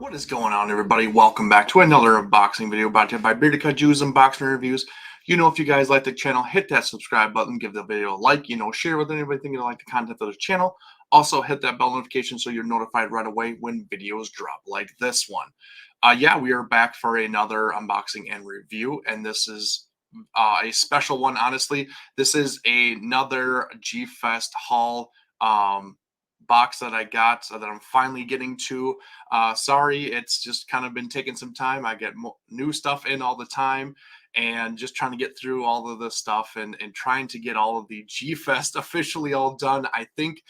What is going on, everybody? Welcome back to another unboxing video brought to you by Bearded Kaiju's Unboxing Reviews. If you guys like the channel, hit that subscribe button, give the video a like, share with anybody thinking you like the content of the channel. Also, hit that bell notification so you're notified right away when videos drop like this one. Yeah, we are back for another unboxing and review, and this is a special one, honestly. This is another G-Fest haul. Box that I got that I'm finally getting to. Sorry, it's just kind of been taking some time. I get new stuff in all the time and just trying to get through all of this stuff and trying to get all of the G-Fest officially all done. I think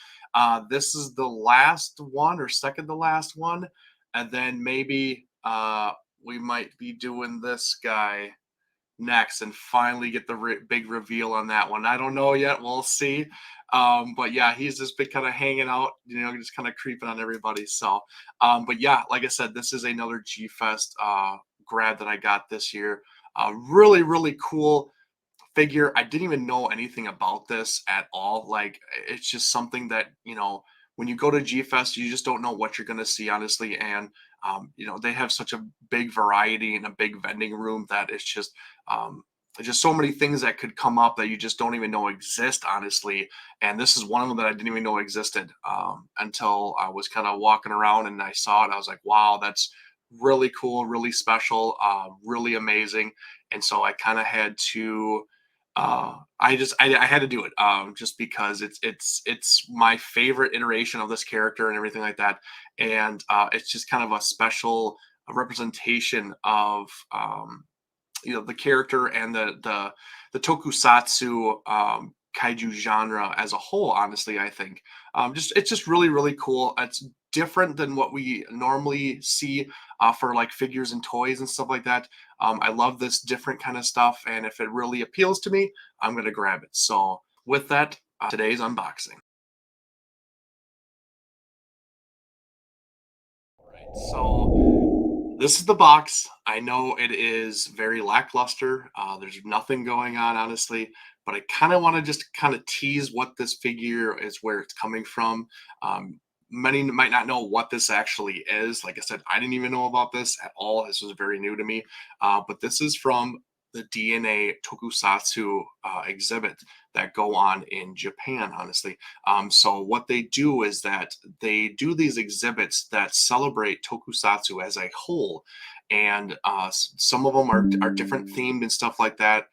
this is the last one or second to last one. And then maybe we might be doing this guy next and finally get the big reveal on that one. I don't know yet. We'll see. But yeah, he's just been kind of hanging out, just kind of creeping on everybody. So, but yeah, like I said, this is another G-Fest grab that I got this year. Really, really cool figure. I didn't even know anything about this at all. Like, it's just something that, when you go to G-Fest, you just don't know what you're going to see, honestly. And, they have such a big variety and a big vending room that it's just so many things that could come up that you just don't even know exist, honestly. And this is one of them that I didn't even know existed until I was kind of walking around and I saw it. I was like, wow, that's really cool, really special, really amazing. And so I kind of had to I had to do it just because it's my favorite iteration of this character and everything like that. And it's just kind of a special representation of the character and the tokusatsu kaiju genre as a whole. Honestly, I think it's just really, really cool. It's different than what we normally see for like figures and toys and stuff like that. I love this different kind of stuff, and if it really appeals to me, I'm gonna grab it. So with that, today's unboxing. All right, so this is the box. I know it is very lackluster. There's nothing going on, honestly, but I kind of want to just kind of tease what this figure is, where it's coming from. Many might not know what this actually is. Like I said, I didn't even know about this at all. This was very new to me. But this is from the DNA Tokusatsu exhibit that go on in Japan, honestly. So what they do is that they do these exhibits that celebrate Tokusatsu as a whole. And some of them are different themed and stuff like that.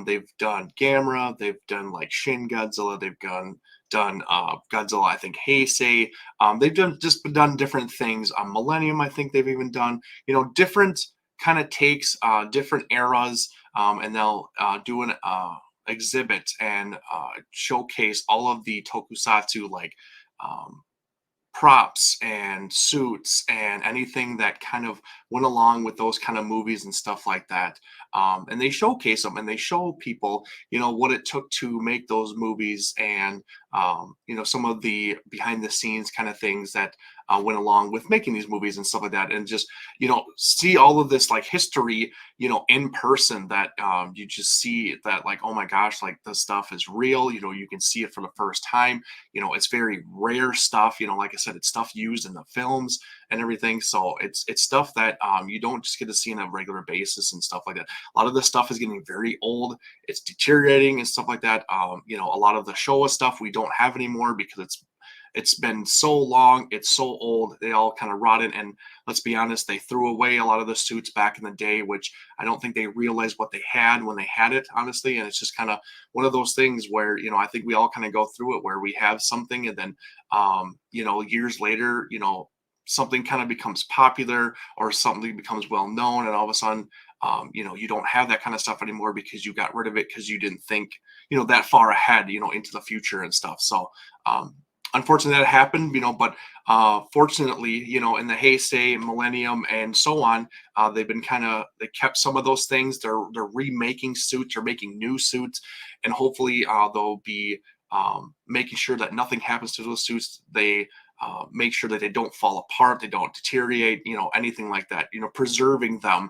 They've done Gamera, they've done like Shin Godzilla, they've done Godzilla, I think Heisei. They've done different things. Millennium, I think they've even done, different kind of takes, different eras, and they'll do an exhibit and showcase all of the tokusatsu, like props and suits and anything that kind of went along with those kind of movies and stuff like that. And they showcase them and they show people, what it took to make those movies and, some of the behind the scenes kind of things that went along with making these movies and stuff like that. And just, see all of this like history, in person that you just see that like, oh my gosh, like this stuff is real. You can see it for the first time. It's very rare stuff. Like I said, it's stuff used in the films and everything. So it's stuff that you don't just get to see on a regular basis and stuff like that. A lot of this stuff is getting very old. It's deteriorating and stuff like that. A lot of the Showa stuff we don't have anymore because it's been so long, it's so old, they all kind of rotted. And let's be honest, they threw away a lot of the suits back in the day, which I don't think they realized what they had when they had it, honestly. And it's just kind of one of those things where, I think we all kind of go through it where we have something and then, years later, something kind of becomes popular or something becomes well known, and all of a sudden, you don't have that kind of stuff anymore because you got rid of it because you didn't think, that far ahead, into the future and stuff. So, unfortunately, that happened, but fortunately, in the Heisei, Millennium, and so on, they've been they kept some of those things. They're remaking suits or making new suits, and hopefully they'll be making sure that nothing happens to those suits. They make sure that they don't fall apart, they don't deteriorate, anything like that, preserving them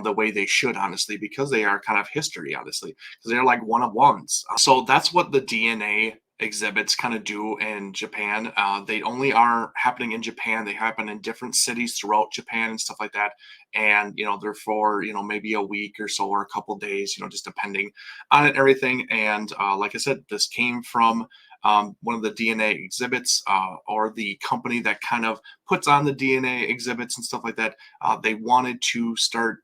the way they should, honestly, because they are kind of history, honestly, because they're like one of ones. So that's what the DNA exhibits kind of do in Japan. They only are happening in Japan. They happen in different cities throughout Japan and stuff like that. And they're for maybe a week or so or a couple days, just depending on it and everything. And like I said, this came from one of the DNA exhibits, or the company that kind of puts on the DNA exhibits and stuff like that. They wanted to start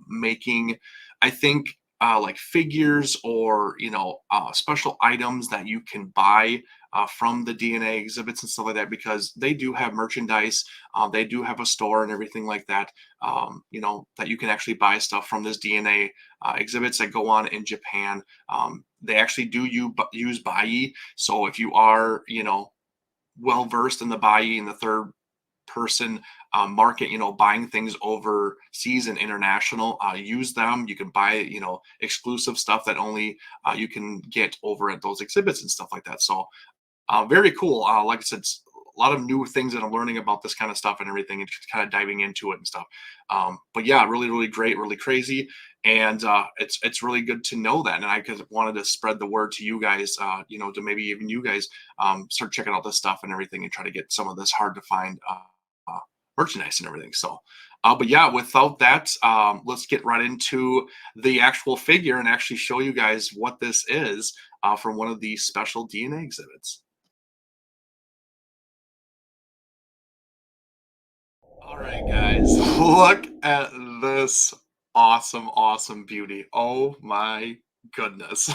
making, I think, like figures or special items that you can buy from the DNA exhibits and stuff like that, because they do have merchandise. They do have a store and everything like that. That you can actually buy stuff from this DNA exhibits that go on in Japan. They actually do use bai. So if you are well versed in the bai and the third person market, buying things overseas and international, use them. You can buy exclusive stuff that only you can get over at those exhibits and stuff like that. So very cool. Like I said, a lot of new things that I'm learning about this kind of stuff and everything, and just kind of diving into it and stuff. But yeah, really, really great, really crazy, and it's really good to know that. And I just wanted to spread the word to you guys, to maybe even you guys start checking out this stuff and everything, and try to get some of this hard to find uh, merchandise and everything. So. But yeah, without that, let's get right into the actual figure and actually show you guys what this is from one of these special DNA exhibits. All right, guys, look at this awesome, awesome beauty. Oh my goodness.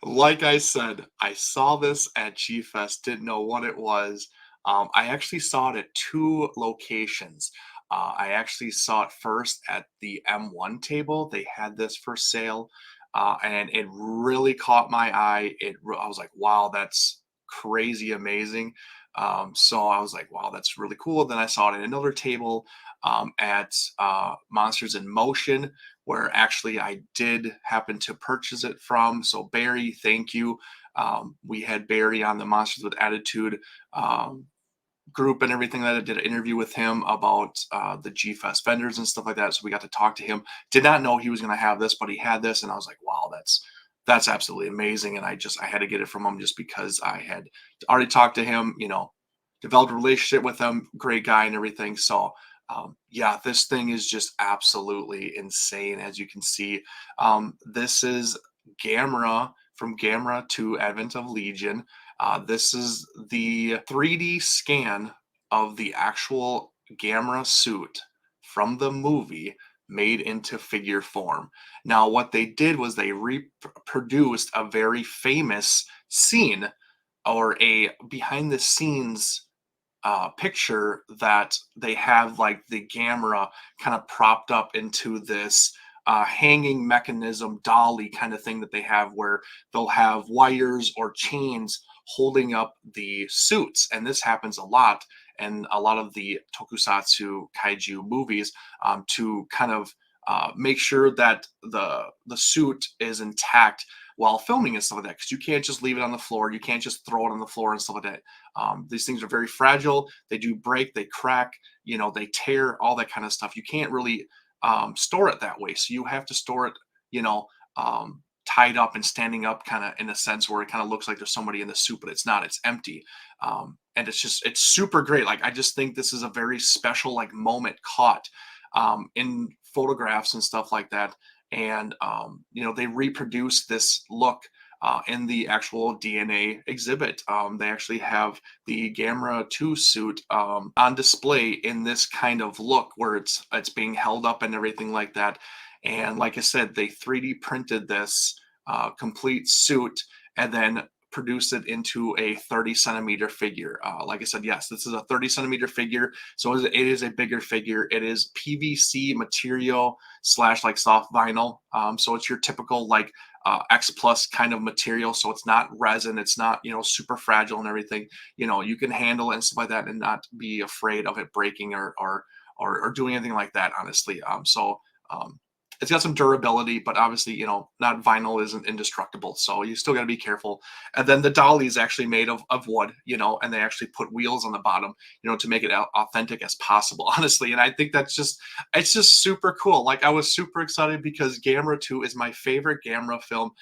Like I said, I saw this at G-Fest, didn't know what it was. I actually saw it at two locations. I actually saw it first at the M1 table. They had this for sale, and it really caught my eye. I was like, wow, that's crazy amazing. So I was like, wow, that's really cool. Then I saw it at another table at Monsters in Motion, where actually I did happen to purchase it from. So, Barry, thank you. We had Barry on the Monsters with Attitude um, group and everything, that I did an interview with him about the G Fest vendors and stuff like that. So we got to talk to him. Did not know he was going to have this, but he had this, and I was like, wow, that's absolutely amazing. And I had to get it from him just because I had already talked to him, developed a relationship with him, great guy and everything. So yeah, this thing is just absolutely insane. As you can see, this is Gamera, from Gamera to Advent of Legion. This is the 3D scan of the actual Gamera suit from the movie made into figure form. Now, what they did was they reproduced a very famous scene, or a behind the scenes picture, that they have like the Gamera kind of propped up into this hanging mechanism dolly kind of thing that they have, where they'll have wires or chains holding up the suits. And this happens a lot in a lot of the tokusatsu kaiju movies, to kind of make sure that the suit is intact while filming and stuff like that, because you can't just leave it on the floor. You can't just throw it on the floor and stuff like that. These things are very fragile. They do break, they crack, they tear, all that kind of stuff. You can't really store it that way. So you have to store it, you know, tied up and standing up, kind of in a sense where it kind of looks like there's somebody in the suit, but it's not. It's empty. And it's super great. Like, I just think this is a very special like moment caught in photographs and stuff like that. And they reproduce this look in the actual DNA exhibit. They actually have the Gamera 2 suit on display in this kind of look, where it's being held up and everything like that. And like I said, they 3D printed this complete suit, and then produced it into a 30 centimeter figure. Like I said, yes, this is a 30 centimeter figure, so it is a bigger figure. It is PVC material slash like soft vinyl, so it's your typical like X plus kind of material. So it's not resin, it's not super fragile and everything. You can handle it and stuff like that, and not be afraid of it breaking or doing anything like that, honestly. Um, it's got some durability, but obviously, not vinyl isn't indestructible. So you still got to be careful. And then the dolly is actually made of wood, and they actually put wheels on the bottom, to make it authentic as possible, honestly. And I think it's just super cool. Like, I was super excited because Gamera 2 is my favorite Gamera film.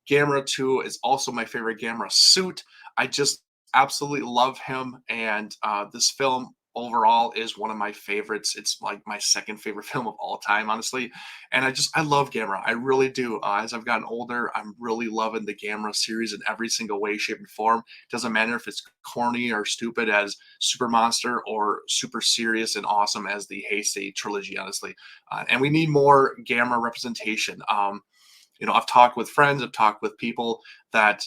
Gamera 2 is also my favorite Gamera suit. I just absolutely love him, and this film overall is one of my favorites. It's like my second favorite film of all time, honestly. And I love Gamera. I really do. As I've gotten older, I'm really loving the Gamera series in every single way, shape, and form. Doesn't matter if it's corny or stupid as Super Monster or super serious and awesome as the Heisei trilogy, honestly. And we need more Gamera representation. I've talked with friends, I've talked with people that,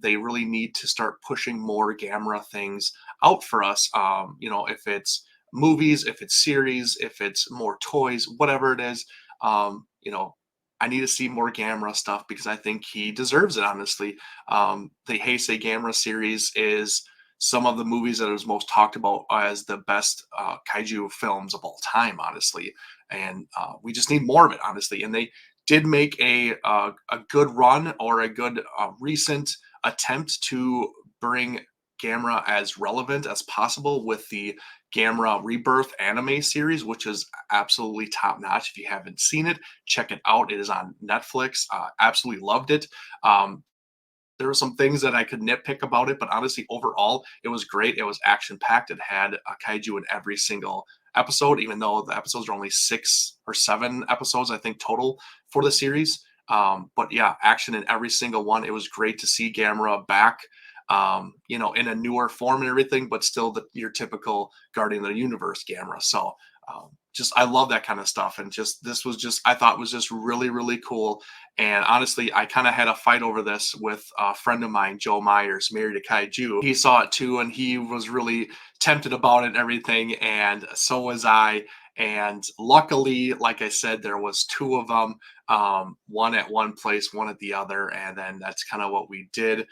they really need to start pushing more Gamera things out for us. If it's movies, if it's series, if it's more toys, whatever it is, I need to see more Gamera stuff because I think he deserves it, honestly. The Heisei Gamera series is some of the movies that is most talked about as the best kaiju films of all time, honestly. And we just need more of it, honestly. And they did make a good run or a good recent attempt to bring Gamera as relevant as possible with the Gamera Rebirth anime series, which is absolutely top notch. If you haven't seen it, check it out. It is on Netflix. Absolutely loved it. Um, there were some things that I could nitpick about it, but honestly, overall, it was great. It was action packed. It had a kaiju in every single episode, even though the episodes are only 6 or 7 episodes, I think, total for the series. But yeah, action in every single one. It was great to see Gamera back, in a newer form and everything, but still your typical Guardian of the Universe Gamera. So just I love that kind of stuff, and just this was just I thought was just really really cool. And honestly, I kind of had a fight over this with a friend of mine, Joe Myers, married to Kaiju. He saw it too, and he was really tempted about it and everything, and so was I. And luckily, like I said, there was two of them, one at one place, one at the other, and then that's kind of what we did.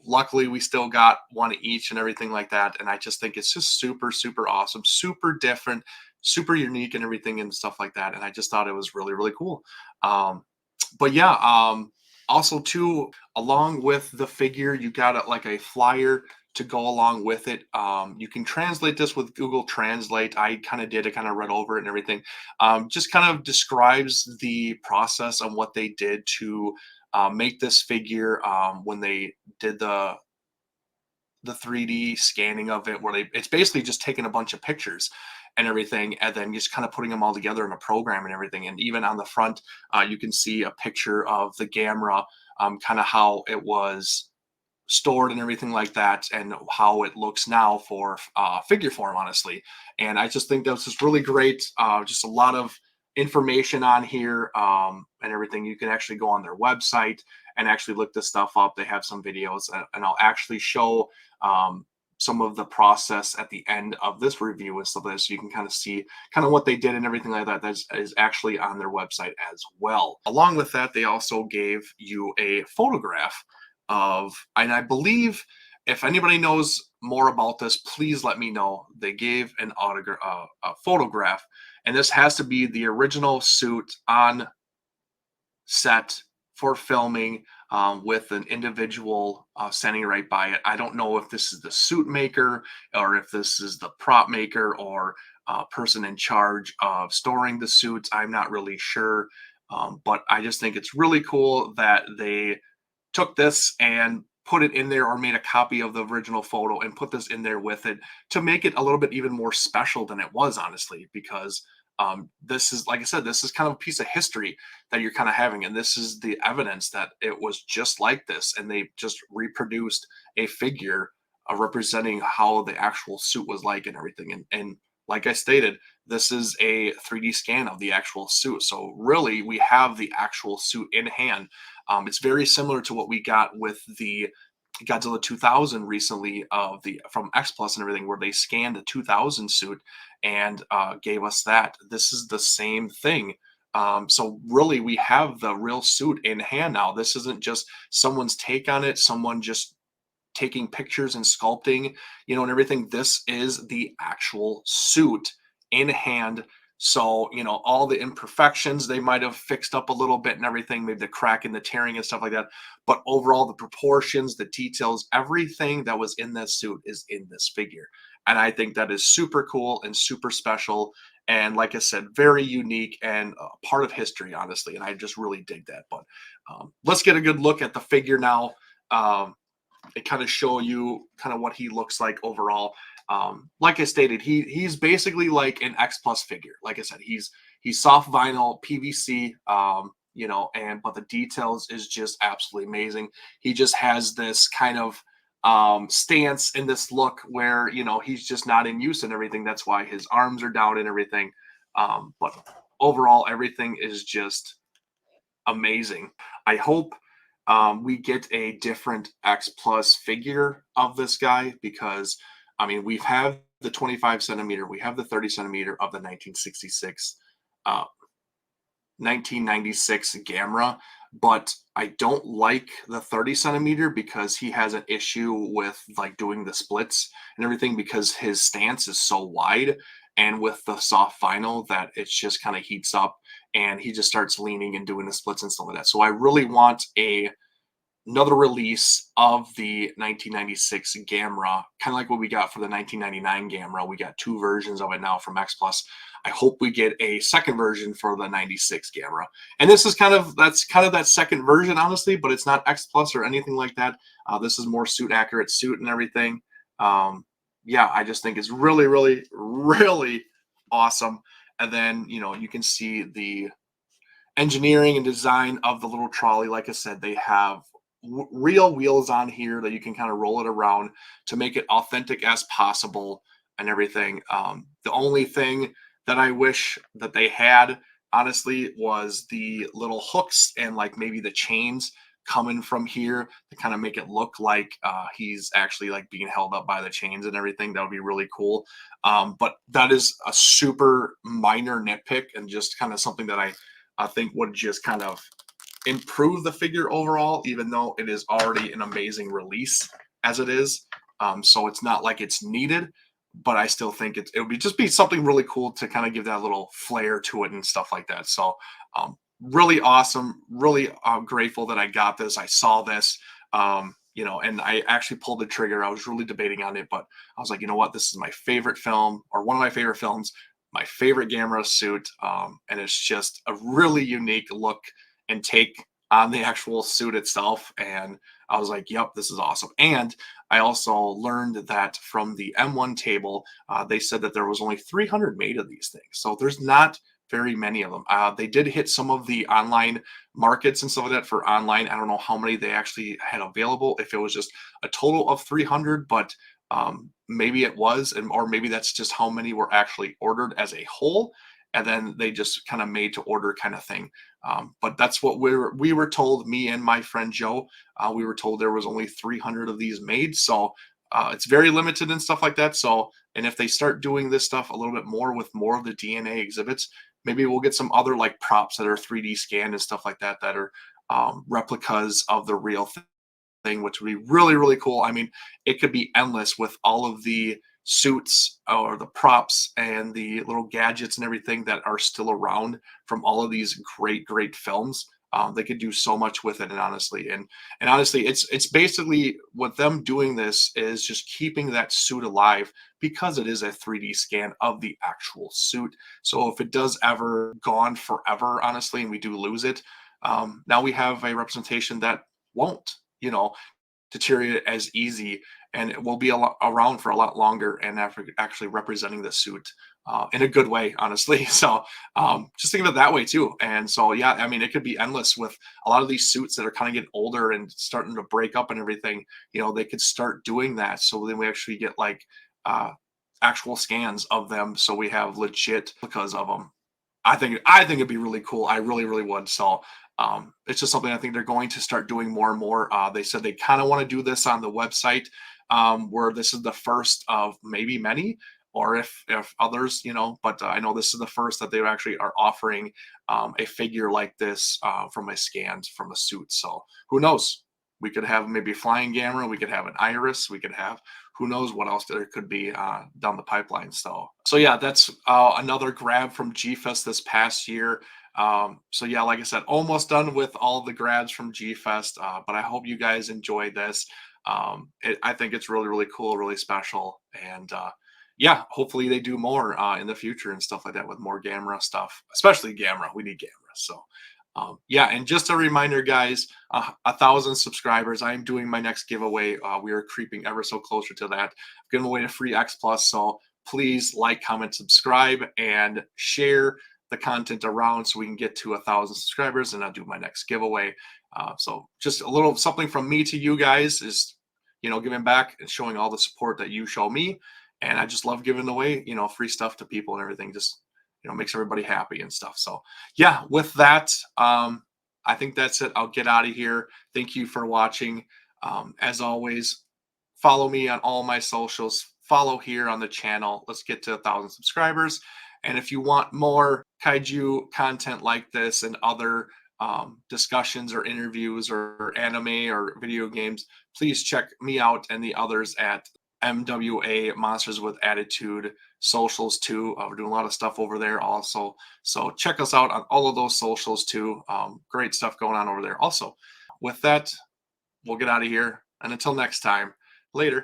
Luckily we still got one each and everything like that. And I just think it's just super, super awesome, super different, super unique and everything and stuff like that. And I just thought it was really, really cool. Um, but yeah, also too, along with the figure, you got like a flyer to go along with it. You can translate this with Google Translate. I kind of did. I kind of read over it and everything. Just kind of describes the process of what they did to make this figure when they did the 3D scanning of it, where it's basically just taking a bunch of pictures and everything, and then just kind of putting them all together in a program and everything. And even on the front, you can see a picture of the Gamera, kind of how it was stored and everything like that, and how it looks now for figure form, honestly. And I just think that's just really great. Just a lot of information on here, and everything. You can actually go on their website and actually look this stuff up. They have some videos, and I'll actually show um, some of the process at the end of this review and stuff like that, so you can kind of see kind of what they did and everything like that. That is actually on their website as well. Along with that, they also gave you a photograph of, and I believe if anybody knows more about this, please let me know. They gave an autograph, a photograph, and this has to be the original suit on set for filming, with an individual standing right by it. I don't know if this is the suit maker or if this is the prop maker or person in charge of storing the suits. I'm not really sure, but I just think it's really cool that they took this and put it in there, or made a copy of the original photo and put this in there with it to make it a little bit even more special than it was, honestly, because this is, like I said, this is kind of a piece of history that you're kind of having, and this is the evidence that it was just like this, and they just reproduced a figure representing how the actual suit was like and everything. And like I stated, this is a 3D scan of the actual suit, so really we have the actual suit in hand. It's very similar to what we got with the Godzilla 2000 recently, of the from X Plus and everything, where they scanned the 2000 suit and gave us that. This is the same thing. So really, we have the real suit in hand now. This isn't just someone's take on it, someone just taking pictures and sculpting, and everything. This is the actual suit in hand. So, all the imperfections they might have fixed up a little bit and everything, maybe the crack and the tearing and stuff like that. But overall, the proportions, the details, everything that was in that suit is in this figure. And I think that is super cool and super special. And like I said, very unique and part of history, honestly. And I just really dig that. But let's get a good look at the figure now. Um, and kind of show you kind of what he looks like overall. Like I stated, he's basically like an X Plus figure. Like I said, he's soft vinyl PVC, and but the details is just absolutely amazing. He just has this kind of stance and this look where he's just not in use and everything. That's why his arms are down and everything. But overall, everything is just amazing. I hope we get a different X Plus figure of this guy because, I mean, we've had the 25 centimeter, we have the 30 centimeter of the 1966, uh, 1996 Gamera, but I don't like the 30 centimeter because he has an issue with like doing the splits and everything because his stance is so wide. And with the soft vinyl, that it's just kind of heats up and he just starts leaning and doing the splits and stuff like that. So I really want another release of the 1996 Gamera, kind of like what we got for the 1999 Gamera. We got two versions of it now from X Plus. I hope we get a second version for the 96 Gamera. And this is that's kind of that second version, honestly, but it's not X Plus or anything like that. This is more suit accurate suit and everything. Yeah, I just think it's really, really, really awesome. And then, you can see the engineering and design of the little trolley. Like I said, they have real wheels on here that you can kind of roll it around to make it authentic as possible and everything. The only thing that I wish that they had, honestly, was the little hooks and like maybe the chains coming from here to kind of make it look like he's actually like being held up by the chains and everything. That would be really cool. But that is a super minor nitpick and just kind of something that I think would just kind of improve the figure overall, even though it is already an amazing release as it is. So it's not like it's needed, but I still think it would be something really cool to kind of give that little flair to it and stuff like that. So really awesome, really grateful that I got this. I saw this, and I actually pulled the trigger. I was really debating on it, but I was like, you know what, this is my favorite film or one of my favorite films, my favorite Gamera suit, and it's just a really unique look and take on the actual suit itself. And I was like, yep, this is awesome. And I also learned that from the M1 table, they said that there was only 300 made of these things. So there's not very many of them. They did hit some of the online markets and stuff like that for online. I don't know how many they actually had available, if it was just a total of 300, but maybe it was, or maybe that's just how many were actually ordered as a whole. And then they just kind of made to order kind of thing. But that's what we were told, me and my friend Joe, we were told there was only 300 of these made. So it's very limited and stuff like that. So, and if they start doing this stuff a little bit more with more of the DNA exhibits, maybe we'll get some other like props that are 3D scanned and stuff like that, that are replicas of the real thing, which would be really, really cool. I mean, it could be endless with all of the suits or the props and the little gadgets and everything that are still around from all of these great, great films. They could do so much with it, and honestly, it's basically what them doing this is just keeping that suit alive because it is a 3D scan of the actual suit. So if it does ever gone forever, honestly, and we do lose it, now we have a representation that won't, deteriorate as easy, and it will be around for a lot longer and after actually representing the suit in a good way, honestly. So just think of it that way too. And so, yeah, I mean, it could be endless with a lot of these suits that are kind of getting older and starting to break up and everything. They could start doing that. So then we actually get like actual scans of them. So we have legit because of them. I think it'd be really cool. I really, really would. So it's just something I think they're going to start doing more and more. They said they kind of want to do this on the website, where this is the first of maybe many, or if others, But I know this is the first that they actually are offering a figure like this from a scanned from a suit. So who knows? We could have maybe flying Gamera. We could have an iris. We could have who knows what else there could be down the pipeline. So yeah, that's another grab from G-Fest this past year. So yeah, like I said, almost done with all the grabs from G-Fest, but I hope you guys enjoyed this. I think it's really, really cool, really special, and yeah, hopefully they do more in the future and stuff like that with more Gamera stuff, especially Gamera. We need Gamera. So, yeah, and just a reminder, guys, 1,000 subscribers. I am doing my next giveaway. We are creeping ever so closer to that. I'm giving away a free X Plus. So please like, comment, subscribe, and share the content around so we can get to 1,000 subscribers, and I'll do my next giveaway. So just a little something from me to you guys is, giving back and showing all the support that you show me. And I just love giving away, free stuff to people and everything. Just, makes everybody happy and stuff. So yeah, with that, I think that's it. I'll get out of here. Thank you for watching. As always, follow me on all my socials. Follow here on the channel. Let's get to 1,000 subscribers. And if you want more kaiju content like this and other discussions or interviews or anime or video games, please check me out and the others at MWA Monsters with Attitude socials too. We're doing a lot of stuff over there also. So check us out on all of those socials too. Great stuff going on over there also. With that, we'll get out of here. And until next time, later.